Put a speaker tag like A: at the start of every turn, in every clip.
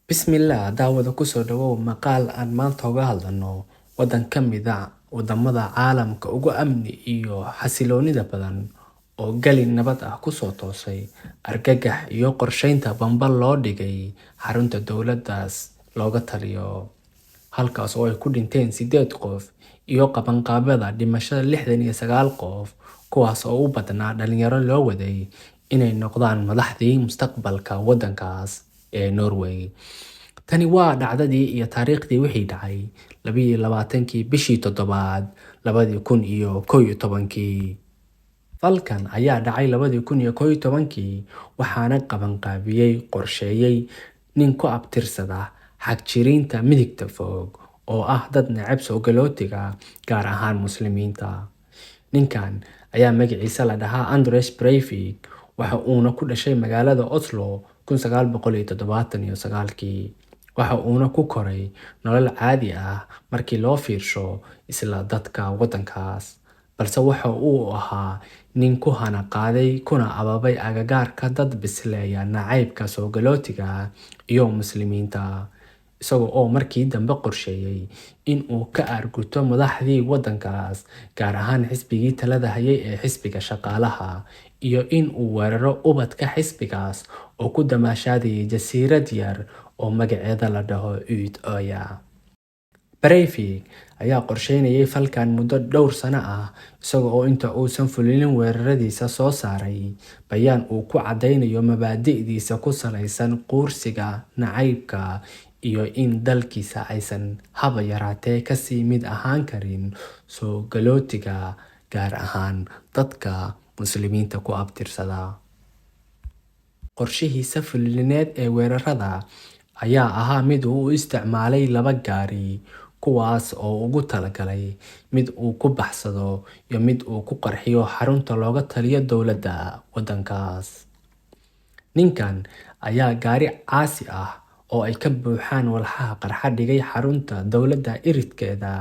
A: Bismillah, daawada ku soo dhawow maqaal aan maanta uga hadlano waddan ka mid ah wadamada caalamka ugu amni iyo xasiloonida badan oo gali nabad ah ku soo toosay argagax iyo qorsheynta bamba loo dhigay xarunta dowladdaas looga taliyo, halkaas oo ay ku dhinteen 8 qof iyo qabanqaabada dhimashada 69 qof, kuwaas oo u badnaa dhalinyaro loo waday inay noqdaan madaxdii mustaqbalka waddankaas ee Norway. Tani waa dhacdadii iyo taariikhdii wixii dhacay 22-kii bishii toddobaad 2011. Falkan ayaa dhacay 2011 waxaana qabanqaabiyey qorsheeyey nin ku abtirsada xagjiriinta midigta fog oo ah dad neceb soogalootiga gaar ahaan Muslimiinta. Ninkan ayaa magaciisa la dhahaa Anders Breivik, waxa uuna ku dhashay magaalada Oslo 1979. Waxa uuna ku koray nolol caadi ah markii loo fiirsho isla dadka waddankaas, balse waxa uu ahaa nin ku hana qaaday kuna ababay agagaarka dad bisleeya nacaybka soogalootiga iyo Muslimiinta, isaga oo markii dambe qorsheeyey in uu ka arguto madaxdii waddankaas, gaar ahaan xisbigii talada hayay ee xisbiga shaqaalaha, iyo in uu weeraro ubadka xisbigaas oo ku damaashaadayay jasiirad yar oo magaceeda la dhaho Utøya. Breivik ayaa qorsheynayay falkan muddo dhowr sano ah, isaga oo inta uusan fulinin weeraradiisa soo saaray bayaan uu ku cadeynayo mabaadi'diisa ku saleysan quursiga, nacaybka, iyo in dalkiisa aysan haba yaraatee kasii mid ahaan karin soogalootiga, gaar ahaan dadka Muslimiinta ku abtirsada. Qorshihiisa fulineed ee weerarada ayaa ahaa mid uu u isticmaalay 2 gaari, kuwaas oo ugu talagalay mid uu ku baxsado iyo mid uu ku qarxiyo xarunta looga taliyo dowladda waddankaas. Ninkan ayaa gaari caasi ah oo ay ka buuxaan walxaha qarxa dhigay xarunta dowladda iridkeeda,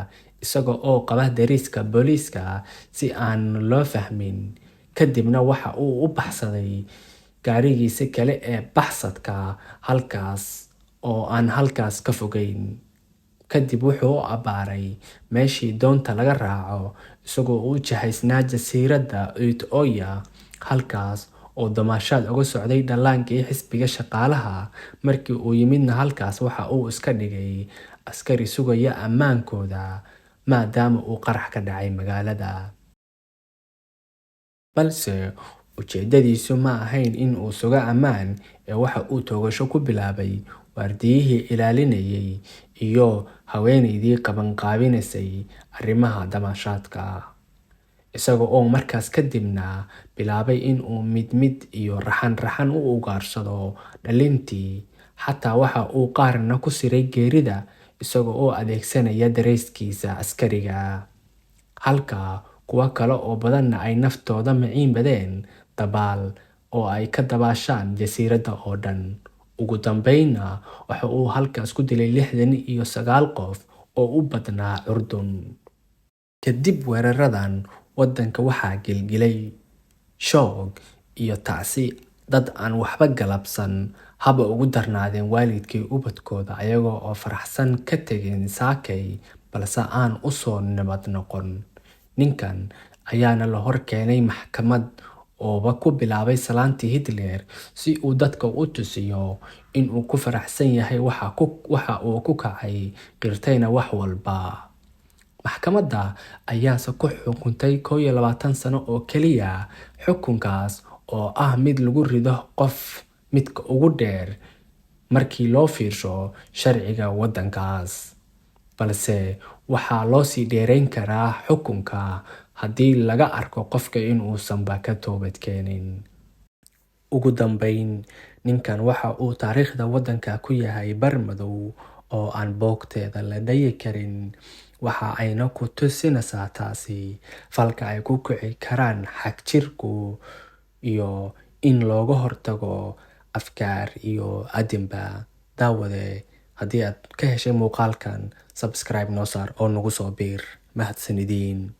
A: isaga oo qaba dariiska booliiska si aan loo fahmin. Kadibna waxa uu u baxsaday gaarigiisa kale ee baxsadka halkaas oo aan halkaas ka fogeyn. Kadib wuxuu u abbaaray meeshii doonta laga raaco, isagoo u jihaysnaa jasiiradda Utøya, halkaas oo damaashaad uga socday dhallaankii xisbiga shaqaalaha. Markii uu yimidna halkaas waxa uu iska dhigay askari sugaya ammaankooda maadaama uu qarax ka dhacay magaalada. Balse ujeedadiisu ma ahayn in uu sugo ammaan, ee waxa uu toogasho ku bilaabay waardiyihii ilaalinayay iyo haweeneydii qabanqaabinaysay arrimaha damaashaadka, isaga oo markaas kadibna bilaabay in uu mid iyo raxan u ugaarsado dhalintii. Xataa waxa uu qaarna ku siray geerida isaga oo adeegsanaya dareyskiisa askariga, halka kuwa kale oo badanna ay naftooda maciinbadeen dabaal oo ay ka dabaashaan jasiiradda oo dhan. Ugu dambeynna waxa uu halkaas ku dilay 69 qof oo u badnaa Urdun. Kadib weeraradan, waddanka waxaa gilgilay shoog iyo tacsi. Dad aan waxba galabsan, haba ugu darnaadeen waalidkii ubadkooda, ayagoo oo faraxsan ka tegeen saakay, balse aan u soo nabad noqon. Ninkan ayaana la hor keenay maxkamad ooba ku bilaabay salaantii Hitler si uu dadka u tusiyo in uu ku faraxsan yahay waxa uu ku kacay, qirtayna wax walba. Maxkamadda ayaase ku xukuntay 21 sano oo keliya. Xukunkaas oo ah mid lagu rido qof midka ugu dheer markii loo fiirsho sharciga waddankaas, balse waxaa loo sii dheereyn karaa xukunka haddii laga arko qofka in uusanba ka toobad keenin. Ugu dambeyn, ninkan waxa uu taariikhda waddanka ku yahay bar madow oo aan boogteeda la dhayi karin. Waxa ayna ku tusinaysaa taasi falka ay ku kici karaan xagjirku iyo in looga hortago afkaar iyo adinba. Daawade, haddii aad ka heshay muuqaalkan, subscribe noo saar oo nagu soo biir. Mahadsanidin.